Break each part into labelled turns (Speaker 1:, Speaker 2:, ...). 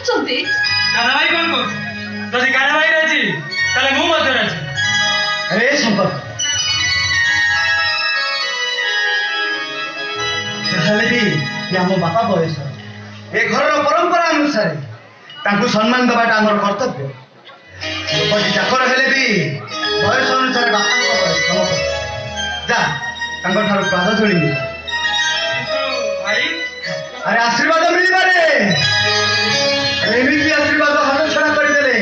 Speaker 1: କରୁଛନ୍ତି?
Speaker 2: କାନା ଭାଇ କଣ କହୁଛୁ? ଯଦି କାନା ଭାଇ ରାଜି ତାହେଲେ ମୁଁ ମଧ୍ୟ ରାଜି।
Speaker 3: ଆରେ ସମ୍ପର୍କ ଯାହାହେଲେ ବି ଏ ଆମ ବାପା ବୟସ ଏ ଘରର ପରମ୍ପରା ଅନୁସାରେ ତାଙ୍କୁ ସମ୍ମାନ ଦେବାଟା ଆମର କର୍ତ୍ତବ୍ୟ। ଲୋକଟି ଚାକର ହେଲେ ବି ବୟସ ଅନୁସାରେ ବାପାଙ୍କ ବୟସ ଯା ତାଙ୍କ ଠାରୁ ପାଦ ଧୋଳିନି।
Speaker 2: ଭାଇ
Speaker 3: ଆରେ ଆଶୀର୍ବାଦ ମିଳିପାରେ, ଏମିତି ଆଶୀର୍ବାଦ ହାତ ଛଡ଼ା କରିଦେଲେ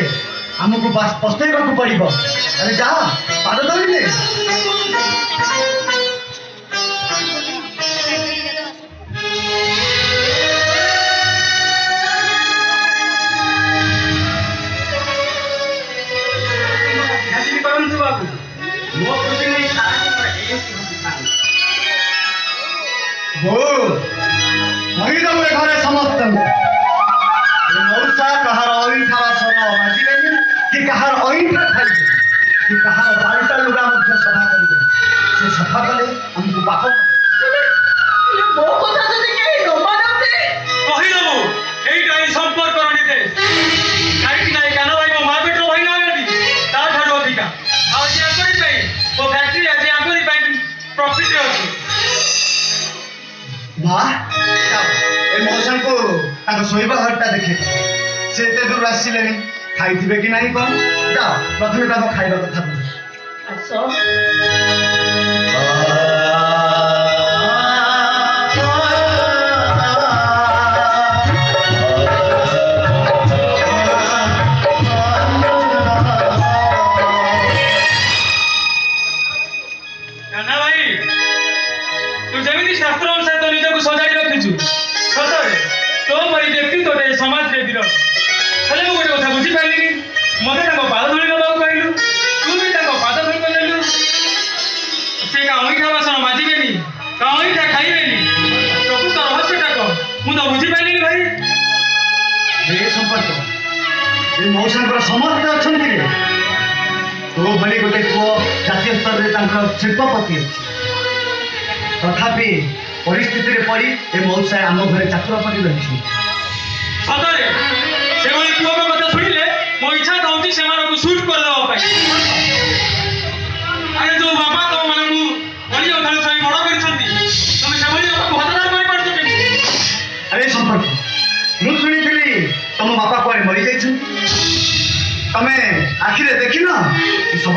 Speaker 3: ଆମକୁ ପସ୍ତେଇବାକୁ ପଡ଼ିବ। ଆରେ ଯା ପାଦ ଧୋଳିଲେ। କହିଦେବୁ ଏ ଘରେ ସମସ୍ତଙ୍କୁ ମଉସା କାହାର ଅଇଁଠା ବାସନ ମାଜିବେନି କି କାହାର ଅଇଁଠା ଖାଇବେ କି କାହାର ବାଲ୍ଟା ଲୁଗା ମଧ୍ୟ ସଫା କରିବେନି। ସେ ସଫା କଲେ ଆମକୁ ପାପ।
Speaker 1: ମୋ କଥା ଯଦି କେହି ନ ମାନନ୍ତି
Speaker 2: କହିଦେବୁ ଏଇଟା ହିଁ ସମ୍ପର୍କର ନିର୍ଦ୍ଦେଶ। କାହିଁକି ନା କାନା ଭାଇ ମୋ ମା ପେଟର ଭାଇ ନାହାନ୍ତି, ତାଠାରୁ ଅଧିକା। ଆଉ ଆଜି ଆଙ୍କରି ପାଇଁ ମୋ ଫ୍ୟାକ୍ଟ୍ରି ଆଜି ଆଙ୍କରି ପାଇଁ ପ୍ରଫିଟରେ ଅଛି।
Speaker 3: ମା ଏ ମଉସାଙ୍କୁ ତାଙ୍କ ଶୋଇବା ଘରଟା ଦେଖେ। ସେ ଏତେ ଦୂର ଆସିଲେଣି, ଖାଇଥିବେ କି ନାହିଁ କଣ? ଯାଅ ପ୍ରଥମେ ତାଙ୍କ ଖାଇବା କଥା ବୁଝ।
Speaker 1: ଆସ।
Speaker 2: କାନା ଭାଇ ତୁ ଯେମିତି ଶାସ୍ତ୍ର ଅନୁସାରେ ତ ନିଜକୁ ସଜାଡ଼ି ରଖିଛୁ, ସତରେ ତୋ ପରି ବ୍ୟକ୍ତିତ୍ୱଟେ ଏ ସମାଜରେ ବିରଳ। ହେଲେ ମୁଁ ଗୋଟେ କଥା ବୁଝିପାରିଲିନି, ମତେ ତାଙ୍କ ପାଦ ଧୂଳି ନେବାକୁ କହିଲୁ, ତୁ ବି ତାଙ୍କ ପାଦ ଧୂଳି ନେଲୁ। ସେ କା ଅଇଁଠା ବାସନ ମାଜିବେନି, କା ଅଇଁଠା ଖାଇବେନି, ପ୍ରକୃତ ରହସ୍ୟଟା କଣ ମୁଁ ତ ବୁଝିପାରିଲିନି ଭାଇ।
Speaker 3: ଏ ସମ୍ପର୍କ ଏ ମଉସାଙ୍କର ସମସ୍ତେ ଅଛନ୍ତି ରେ। ତୋ ଭଳି ଗୋଟେ ପୁଅ ଜାତୀୟ ସ୍ତରରେ ତାଙ୍କର ଶିଳ୍ପପତି ଅଛି। ତଥାପି ପରିସ୍ଥିତିରେ ପଡ଼ି ଏ ମଉସା ଆମ ଘରେ ଚାକର ପରି ରହିଛି।
Speaker 2: ସତରେ ସେଭଳି ପୁଅଙ୍କ କଥା ଶୁଣିଲେ ମୋ ଇଚ୍ଛା ଥାଉଛି ସେମାନଙ୍କୁ ସୁଟ୍ କରିଦେବା ପାଇଁ। ଆରେ ଯୋଉ ବାପା ତମମାନଙ୍କୁ ଅଳିଆ ଅଧାରୁ ଛାଇ ବଡ଼ କରିଛନ୍ତି, ତମେ ସେଭଳି ବାପାକୁ ହତଦାର କରିପାରୁଛ କେମିତି?
Speaker 3: ଆରେ ସମ୍ପର୍କ ମୁଁ ଶୁଣିଥିଲି ତମ ବାପା କୁଆଡ଼େ ମରିଯାଇଛନ୍ତି। ତମେ ଆଖିରେ ଦେଖିନ ଶବ